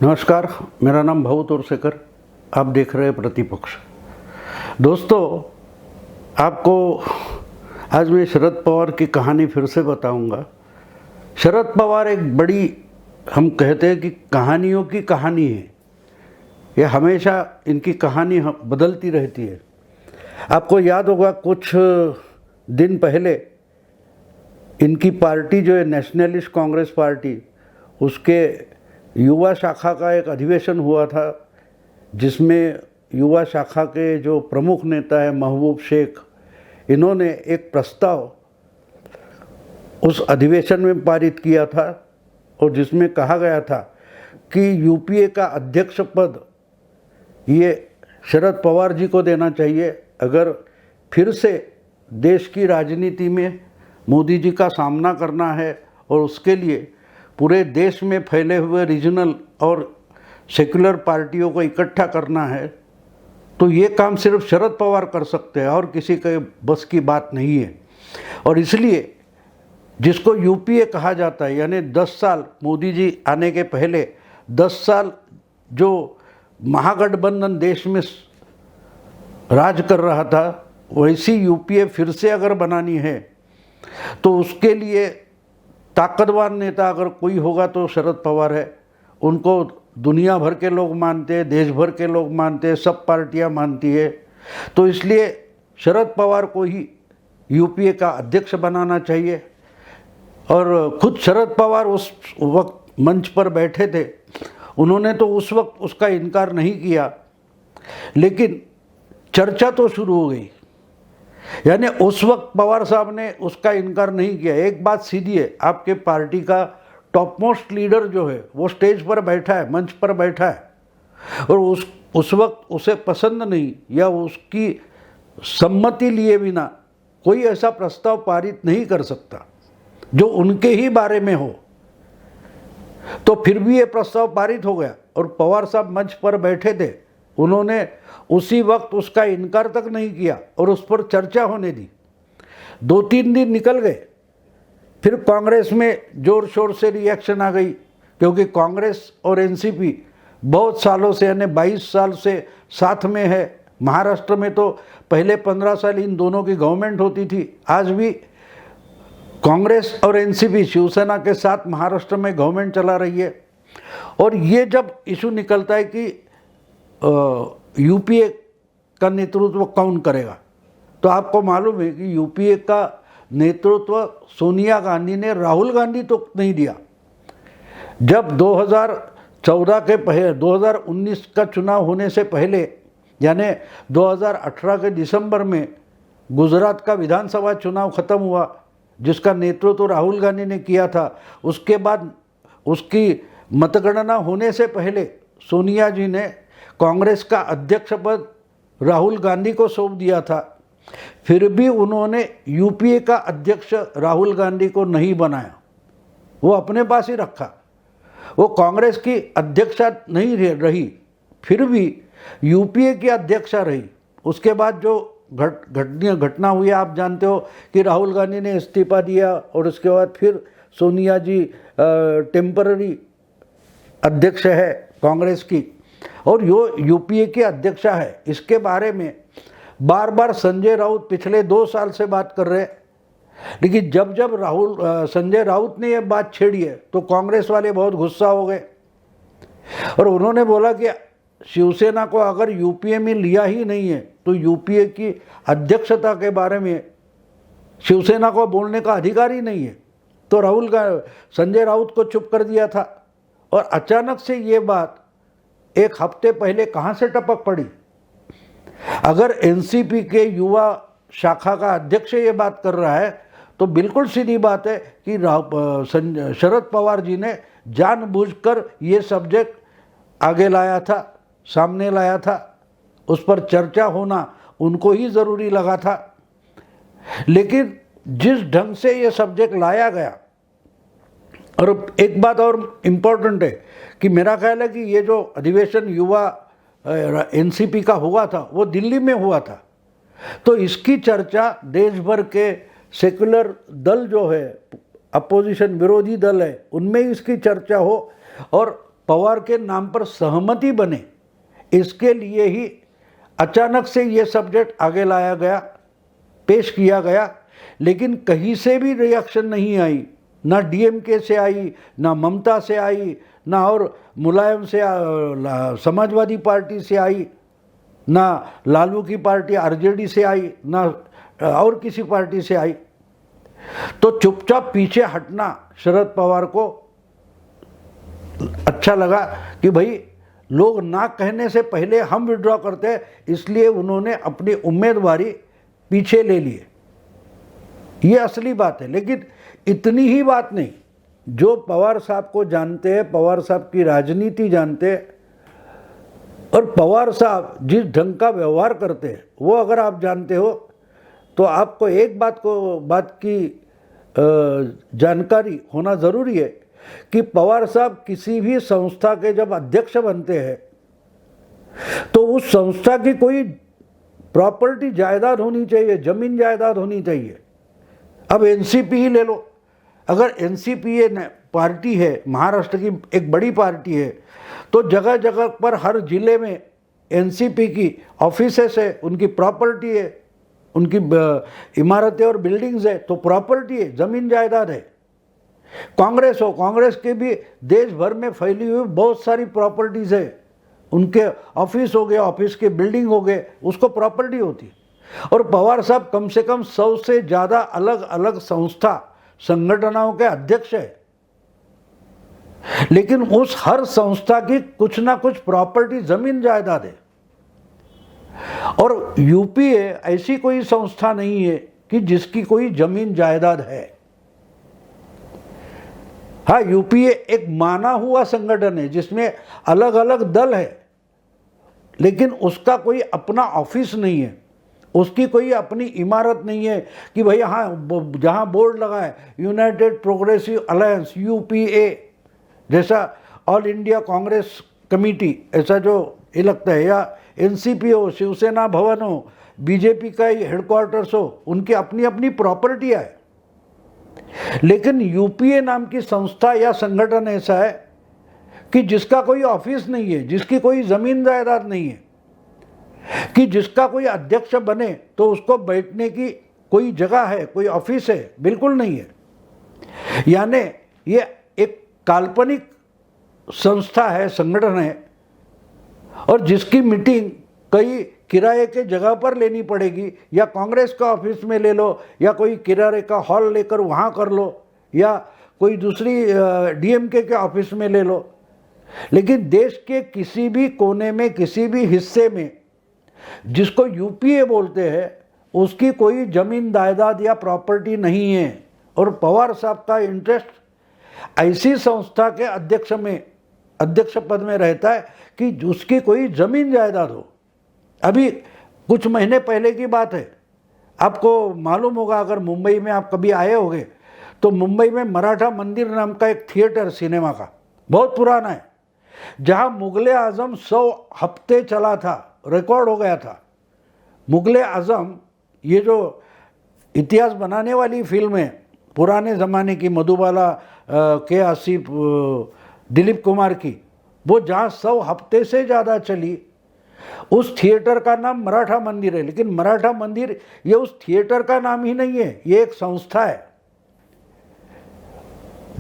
नमस्कार, मेरा नाम भव तोरसेकर। आप देख रहे हैं प्रतिपक्ष। दोस्तों, आपको आज मैं शरद पवार की कहानी फिर से बताऊंगा। शरद पवार एक बड़ी, हम कहते हैं कि कहानियों की कहानी है। ये हमेशा इनकी कहानी बदलती रहती है। आपको याद होगा कुछ दिन पहले इनकी पार्टी जो है नेशनलिस्ट कांग्रेस पार्टी, उसके युवा शाखा का एक अधिवेशन हुआ था, जिसमें युवा शाखा के जो प्रमुख नेता है महबूब शेख, इन्होंने एक प्रस्ताव उस अधिवेशन में पारित किया था और जिसमें कहा गया था कि यूपीए का अध्यक्ष पद ये शरद पवार जी को देना चाहिए अगर फिर से देश की राजनीति में मोदी जी का सामना करना है और उसके लिए पूरे देश में फैले हुए रीजनल और सेक्युलर पार्टियों को इकट्ठा करना है। तो ये काम सिर्फ शरद पवार कर सकते हैं और किसी के बस की बात नहीं है। और इसलिए जिसको यूपीए कहा जाता है, यानी 10 साल मोदी जी आने के पहले 10 साल जो महागठबंधन देश में राज कर रहा था, वैसी यूपीए फिर से अगर बनानी है तो उसके लिए ताकतवर नेता अगर कोई होगा तो शरद पवार है। उनको दुनिया भर के लोग मानते हैं, देश भर के लोग मानते हैं, सब पार्टियां मानती है। तो इसलिए शरद पवार को ही यूपीए का अध्यक्ष बनाना चाहिए। और खुद शरद पवार उस वक्त मंच पर बैठे थे, उन्होंने तो उस वक्त उसका इनकार नहीं किया, लेकिन चर्चा तो शुरू हो गई। यानी उस वक्त पवार साहब ने उसका इनकार नहीं किया। एक बात सीधी है, आपके पार्टी का टॉप मोस्ट लीडर जो है वो स्टेज पर बैठा है, मंच पर बैठा है, और उस वक्त उसे पसंद नहीं या उसकी सम्मति लिए बिना कोई ऐसा प्रस्ताव पारित नहीं कर सकता जो उनके ही बारे में हो। तो फिर भी ये प्रस्ताव पारित हो गया और पवार साहब मंच पर बैठे थे, उन्होंने उसी वक्त उसका इनकार तक नहीं किया और उस पर चर्चा होने दी। 2-3 दिन निकल गए, फिर कांग्रेस में जोर शोर से रिएक्शन आ गई, क्योंकि कांग्रेस और एनसीपी बहुत सालों से, यानी 22 साल से साथ में है। महाराष्ट्र में तो पहले 15 साल इन दोनों की गवर्नमेंट होती थी। आज भी कांग्रेस और एनसीपी शिवसेना के साथ महाराष्ट्र में गवर्नमेंट चला रही है। और ये जब इशू निकलता है कि यूपीए का नेतृत्व कौन करेगा, तो आपको मालूम है कि यूपीए का नेतृत्व सोनिया गांधी ने राहुल गांधी तो नहीं दिया। जब 2014 के पहले 2019 का चुनाव होने से पहले, यानी 2018 के दिसंबर में गुजरात का विधानसभा चुनाव खत्म हुआ, जिसका नेतृत्व राहुल गांधी ने किया था, उसके बाद उसकी मतगणना होने से पहले सोनिया जी ने कांग्रेस का अध्यक्ष पद राहुल गांधी को सौंप दिया था। फिर भी उन्होंने यूपीए का अध्यक्ष राहुल गांधी को नहीं बनाया, वो अपने पास ही रखा। वो कांग्रेस की अध्यक्षा नहीं रही, फिर भी यूपीए की अध्यक्षा रही। उसके बाद जो घटना हुई, आप जानते हो कि राहुल गांधी ने इस्तीफा दिया और उसके बाद फिर सोनिया जी टेम्पररी अध्यक्ष है कांग्रेस की और यो यूपीए की अध्यक्षा है। इसके बारे में बार बार संजय राउत पिछले 2 साल से बात कर रहे हैं, लेकिन जब जब संजय राउत ने यह बात छेड़ी है तो कांग्रेस वाले बहुत गुस्सा हो गए और उन्होंने बोला कि शिवसेना को अगर यूपीए में लिया ही नहीं है तो यूपीए की अध्यक्षता के बारे में शिवसेना को बोलने का अधिकार ही नहीं है। तो संजय राउत को चुप कर दिया था और अचानक से ये बात एक हफ्ते पहले कहाँ से टपक पड़ी। अगर एनसीपी के युवा शाखा का अध्यक्ष ये बात कर रहा है तो बिल्कुल सीधी बात है कि शरद पवार जी ने जानबूझकर ये सब्जेक्ट आगे लाया था, सामने लाया था, उस पर चर्चा होना उनको ही ज़रूरी लगा था। लेकिन जिस ढंग से ये सब्जेक्ट लाया गया, और एक बात और इम्पोर्टेंट है कि मेरा ख्याल है कि ये जो अधिवेशन युवा एनसीपी का हुआ था वो दिल्ली में हुआ था, तो इसकी चर्चा देश भर के सेक्युलर दल जो है, अपोजिशन विरोधी दल है, उनमें इसकी चर्चा हो और पवार के नाम पर सहमति बने, इसके लिए ही अचानक से ये सब्जेक्ट आगे लाया गया, पेश किया गया। लेकिन कहीं से भी रिएक्शन नहीं आई, ना डीएमके से आई, ना ममता से आई, ना और मुलायम से समाजवादी पार्टी से आई, ना लालू की पार्टी आरजेडी से आई, ना और किसी पार्टी से आई। तो चुपचाप पीछे हटना शरद पवार को अच्छा लगा कि भाई लोग ना कहने से पहले हम विड्रॉ करते हैं, इसलिए उन्होंने अपनी उम्मीदवारी पीछे ले लिए। ये असली बात है। लेकिन इतनी ही बात नहीं, जो पवार साहब को जानते हैं, पवार साहब की राजनीति जानते हैं, और पवार साहब जिस ढंग का व्यवहार करते हैं वो अगर आप जानते हो तो आपको एक बात की जानकारी होना ज़रूरी है कि पवार साहब किसी भी संस्था के जब अध्यक्ष बनते हैं तो उस संस्था की कोई प्रॉपर्टी जायदाद होनी चाहिए, जमीन जायदाद होनी चाहिए। अब एनसीपी ही ले लो, अगर एनसीपी पार्टी है, महाराष्ट्र की एक बड़ी पार्टी है, तो जगह जगह पर हर जिले में एनसीपी की ऑफिसेस है, उनकी प्रॉपर्टी है, उनकी इमारतें और बिल्डिंग्स है, तो प्रॉपर्टी है, ज़मीन जायदाद है। कांग्रेस हो, कांग्रेस के भी देश भर में फैली हुई बहुत सारी प्रॉपर्टीज़ है, उनके ऑफिस हो गए, ऑफिस के बिल्डिंग हो गए, उसको प्रॉपर्टी होती। और पवार साहब कम से कम 100 से ज़्यादा अलग अलग संस्था संगठनों के अध्यक्ष है, लेकिन उस हर संस्था की कुछ ना कुछ प्रॉपर्टी, जमीन जायदाद है। और यूपीए ऐसी कोई संस्था नहीं है कि जिसकी कोई जमीन जायदाद है। हाँ, यूपीए एक माना हुआ संगठन है जिसमें अलग अलग दल है, लेकिन उसका कोई अपना ऑफिस नहीं है, उसकी कोई अपनी इमारत नहीं है कि भाई हाँ जहाँ बोर्ड लगा है यूनाइटेड प्रोग्रेसिव अलायंस यूपीए जैसा, ऑल इंडिया कांग्रेस कमेटी ऐसा जो ये लगता है, या एनसीपी हो, शिवसेना भवन हो, बीजेपी का ही हेडक्वार्टर्स हो, उनकी अपनी अपनी प्रॉपर्टियाँ है। लेकिन यूपीए नाम की संस्था या संगठन ऐसा है कि जिसका कोई ऑफिस नहीं है, जिसकी कोई ज़मीन जायदाद नहीं है, कि जिसका कोई अध्यक्ष बने तो उसको बैठने की कोई जगह है, कोई ऑफिस है, बिल्कुल नहीं है। यानी ये एक काल्पनिक संस्था है, संगठन है, और जिसकी मीटिंग कई किराए के जगह पर लेनी पड़ेगी, या कांग्रेस का ऑफिस में ले लो, या कोई किराए का हॉल लेकर वहाँ कर लो, या कोई दूसरी डीएमके के ऑफिस में ले लो। लेकिन देश के किसी भी कोने में, किसी भी हिस्से में जिसको यूपीए बोलते हैं, उसकी कोई जमीन जायदाद या प्रॉपर्टी नहीं है। और पवार साहब का इंटरेस्ट ऐसी संस्था के अध्यक्ष पद में रहता है कि उसकी कोई जमीन जायदाद हो। अभी कुछ महीने पहले की बात है, आपको मालूम होगा, अगर मुंबई में आप कभी आए होंगे तो मुंबई में मराठा मंदिर नाम का एक थिएटर सिनेमा का बहुत पुराना है, जहां मुगले आजम 100 हफ्ते चला था, रिकॉर्ड हो गया था। मुगले आजम, ये जो इतिहास बनाने वाली फिल्म है पुराने ज़माने की, मधुबाला के आसिफ, दिलीप कुमार की, वो जहाँ 100 हफ्ते से ज़्यादा चली, उस थिएटर का नाम मराठा मंदिर है। लेकिन मराठा मंदिर ये उस थिएटर का नाम ही नहीं है, ये एक संस्था है।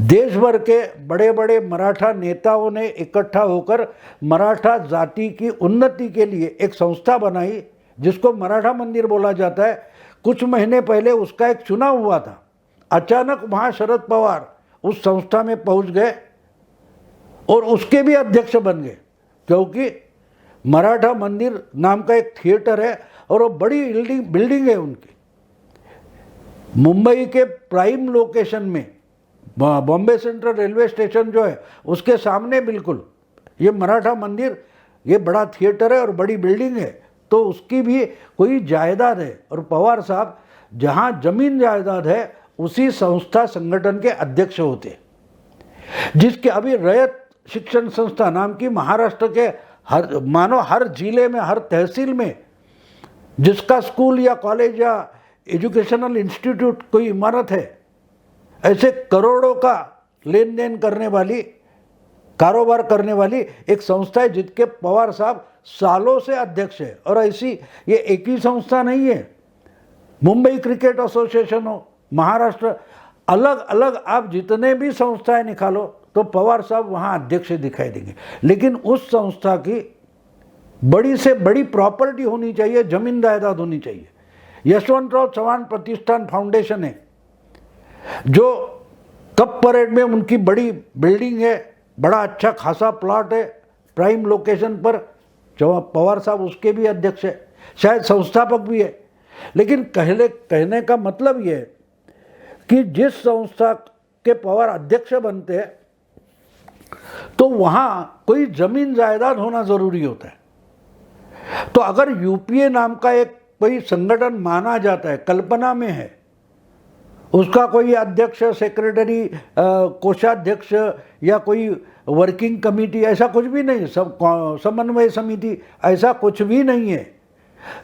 देश भर के बड़े बड़े मराठा नेताओं ने इकट्ठा होकर मराठा जाति की उन्नति के लिए एक संस्था बनाई, जिसको मराठा मंदिर बोला जाता है। कुछ महीने पहले उसका एक चुनाव हुआ था। अचानक वहाँ शरद पवार उस संस्था में पहुँच गए और उसके भी अध्यक्ष बन गए, क्योंकि मराठा मंदिर नाम का एक थिएटर है और वो बड़ी बिल्डिंग है उनकी, मुंबई के प्राइम लोकेशन में, बॉम्बे सेंट्रल रेलवे स्टेशन जो है उसके सामने बिल्कुल ये मराठा मंदिर, ये बड़ा थिएटर है और बड़ी बिल्डिंग है, तो उसकी भी कोई जायदाद है। और पवार साहब जहाँ जमीन जायदाद है उसी संस्था संगठन के अध्यक्ष होते, जिसके अभी रयत शिक्षण संस्था नाम की महाराष्ट्र के हर जिले में, हर तहसील में जिसका स्कूल या कॉलेज या एजुकेशनल इंस्टीट्यूट कोई इमारत है, ऐसे करोड़ों का लेन देन करने वाली कारोबार करने वाली एक संस्था है जिसके पवार साहब सालों से अध्यक्ष है। और ऐसी ये एक ही संस्था नहीं है, मुंबई क्रिकेट एसोसिएशन हो, महाराष्ट्र, अलग अलग आप जितने भी संस्थाएं निकालो तो पवार साहब वहाँ अध्यक्ष दिखाई देंगे। लेकिन उस संस्था की बड़ी से बड़ी प्रॉपर्टी होनी चाहिए, जमीन जायदाद होनी चाहिए। यशवंतराव चव्हाण प्रतिष्ठान फाउंडेशन है, जो कप परेड में उनकी बड़ी बिल्डिंग है, बड़ा अच्छा खासा प्लॉट है प्राइम लोकेशन पर, जो पवार साहब उसके भी अध्यक्ष है, शायद संस्थापक भी है। लेकिन कहने का मतलब ये है कि जिस संस्था के पवार अध्यक्ष बनते हैं तो वहाँ कोई जमीन जायदाद होना ज़रूरी होता है। तो अगर यूपीए नाम का एक कोई संगठन माना जाता है, कल्पना में है, उसका कोई अध्यक्ष, सेक्रेटरी, कोषाध्यक्ष या कोई वर्किंग कमेटी, ऐसा कुछ भी नहीं, सब समन्वय समिति, ऐसा कुछ भी नहीं है।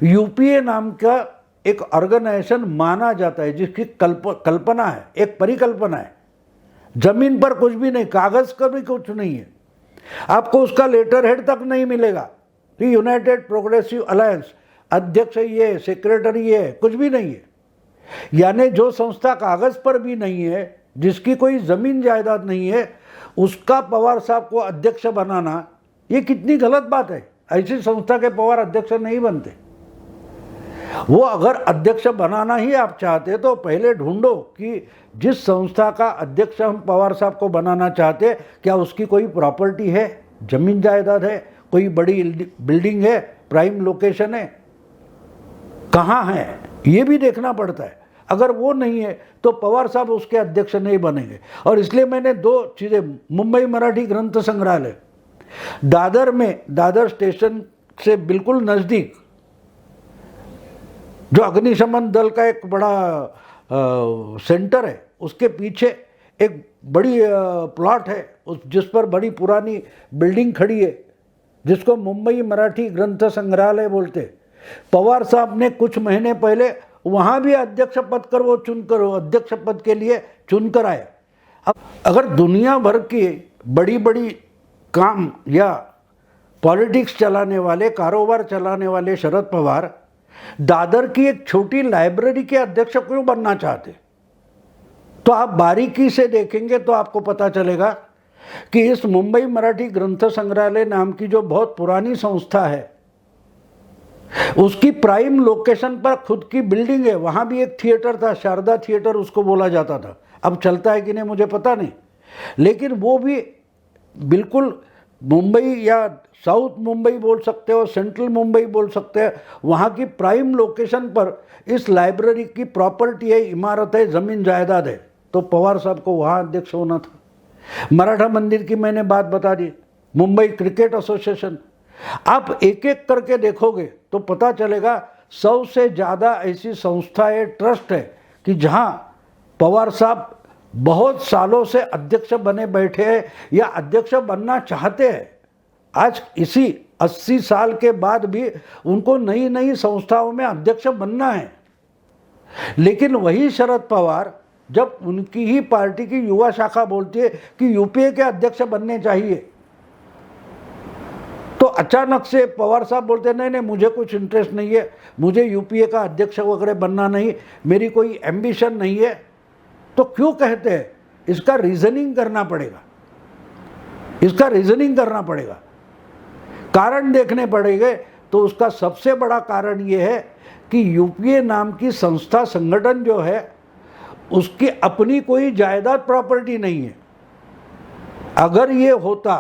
यूपीए नाम का एक ऑर्गेनाइजेशन माना जाता है जिसकी कल्पना है, एक परिकल्पना है, जमीन पर कुछ भी नहीं, कागज का भी कुछ नहीं है, आपको उसका लेटर हेड तक नहीं मिलेगा। यूनाइटेड प्रोग्रेसिव अलायंस, अध्यक्ष ये, सेक्रेटरी ये, कुछ भी नहीं है। यानी जो संस्था कागज पर भी नहीं है, जिसकी कोई जमीन जायदाद नहीं है, उसका पवार साहब को अध्यक्ष बनाना ये कितनी गलत बात है। ऐसी संस्था के पवार अध्यक्ष नहीं बनते। वो अगर अध्यक्ष बनाना ही आप चाहते तो पहले ढूंढो कि जिस संस्था का अध्यक्ष हम पवार साहब को बनाना चाहते, क्या उसकी कोई प्रॉपर्टी है, जमीन जायदाद है, कोई बड़ी बिल्डिंग है, प्राइम लोकेशन है, कहाँ है, ये भी देखना पड़ता है। अगर वो नहीं है तो पवार साहब उसके अध्यक्ष नहीं बनेंगे। और इसलिए मैंने दो चीज़ें, मुंबई मराठी ग्रंथ संग्रहालय दादर में, दादर स्टेशन से बिल्कुल नज़दीक, जो अग्निशमन दल का एक बड़ा सेंटर है, उसके पीछे एक बड़ी प्लॉट है, जिस पर बड़ी पुरानी बिल्डिंग खड़ी है, जिसको मुंबई मराठी ग्रंथ संग्रहालय बोलते। पवार साहब ने कुछ महीने पहले वहाँ भी अध्यक्ष पद कर वो चुनकर, अध्यक्ष पद के लिए चुनकर आए। अब अगर दुनिया भर की बड़ी बड़ी काम या पॉलिटिक्स चलाने वाले, कारोबार चलाने वाले शरद पवार दादर की एक छोटी लाइब्रेरी के अध्यक्ष क्यों बनना चाहते, तो आप बारीकी से देखेंगे तो आपको पता चलेगा कि इस मुंबई मराठी ग्रंथ संग्रहालय नाम की जो बहुत पुरानी संस्था है, उसकी प्राइम लोकेशन पर खुद की बिल्डिंग है। वहाँ भी एक थिएटर था, शारदा थिएटर उसको बोला जाता था, अब चलता है कि नहीं मुझे पता नहीं, लेकिन वो भी बिल्कुल मुंबई या साउथ मुंबई बोल सकते हो, सेंट्रल मुंबई बोल सकते हैं, वहाँ की प्राइम लोकेशन पर इस लाइब्रेरी की प्रॉपर्टी है, इमारत है, ज़मीन जायदाद है। तो पवार साहब को वहाँ अध्यक्ष होना था। मराठा मंदिर की मैंने बात बता दी, मुंबई क्रिकेट एसोसिएशन, आप एक एक करके देखोगे तो पता चलेगा 100 से ज़्यादा ऐसी संस्थाएं, ट्रस्ट है कि जहाँ पवार साहब बहुत सालों से अध्यक्ष बने बैठे हैं या अध्यक्ष बनना चाहते हैं। आज इसी 80 साल के बाद भी उनको नई नई संस्थाओं में अध्यक्ष बनना है। लेकिन वही शरद पवार, जब उनकी ही पार्टी की युवा शाखा बोलती है कि यूपीए के अध्यक्ष बनने चाहिए, तो अचानक से पवार साहब बोलते हैं नहीं नहीं मुझे कुछ इंटरेस्ट नहीं है, मुझे यूपीए का अध्यक्ष वगैरह बनना नहीं, मेरी कोई एम्बिशन नहीं है। तो क्यों कहते हैं, इसका रीजनिंग करना पड़ेगा, इसका रीजनिंग करना पड़ेगा, कारण देखने पड़ेंगे। तो उसका सबसे बड़ा कारण ये है कि यूपीए नाम की संस्था, संगठन जो है, उसकी अपनी कोई जायदाद प्रॉपर्टी नहीं है। अगर ये होता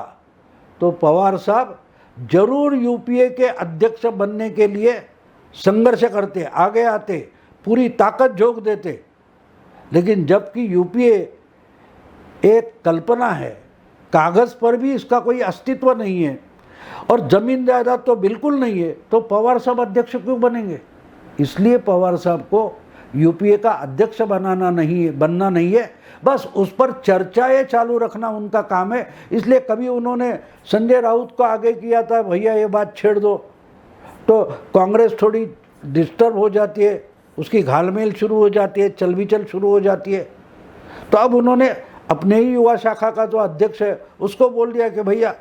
तो पवार साहब जरूर यूपीए के अध्यक्ष बनने के लिए संघर्ष करते, आगे आते, पूरी ताकत झोंक देते। लेकिन जबकि यूपीए एक कल्पना है, कागज़ पर भी इसका कोई अस्तित्व नहीं है और ज़मीन जायदाद तो बिल्कुल नहीं है, तो पवार साहब अध्यक्ष क्यों बनेंगे। इसलिए पवार साहब को यूपीए का अध्यक्ष बनना नहीं है, बस उस पर चर्चाएं चालू रखना उनका काम है। इसलिए कभी उन्होंने संजय राउत को आगे किया था, भैया ये बात छेड़ दो, तो कांग्रेस थोड़ी डिस्टर्ब हो जाती है, उसकी घालमेल शुरू हो जाती है, चलबिचल शुरू हो जाती है। तो अब उन्होंने अपने ही युवा शाखा का जो अध्यक्ष है उसको बोल दिया कि भैया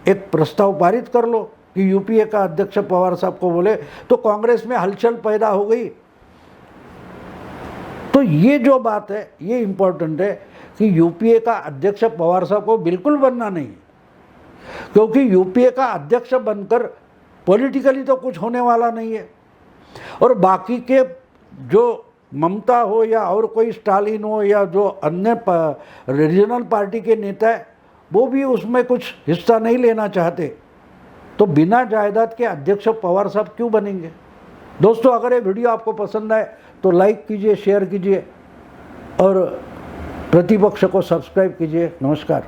एक प्रस्ताव पारित कर लो कि यूपीए का अध्यक्ष पवार साहब को बोले, तो कांग्रेस में हलचल पैदा हो गई। तो ये जो बात है ये इम्पोर्टेंट है कि यूपीए का अध्यक्ष पवार साहब को बिल्कुल बनना नहीं, क्योंकि यूपीए का अध्यक्ष बनकर पॉलिटिकली तो कुछ होने वाला नहीं है। और बाकी के जो ममता हो या और कोई स्टालिन हो या जो अन्य रीजनल पार्टी के नेता है वो भी उसमें कुछ हिस्सा नहीं लेना चाहते, तो बिना जायदाद के अध्यक्ष पवार साहब क्यों बनेंगे। दोस्तों, अगर ये वीडियो आपको पसंद आए तो लाइक कीजिए, शेयर कीजिए और प्रतिपक्ष को सब्सक्राइब कीजिए। नमस्कार।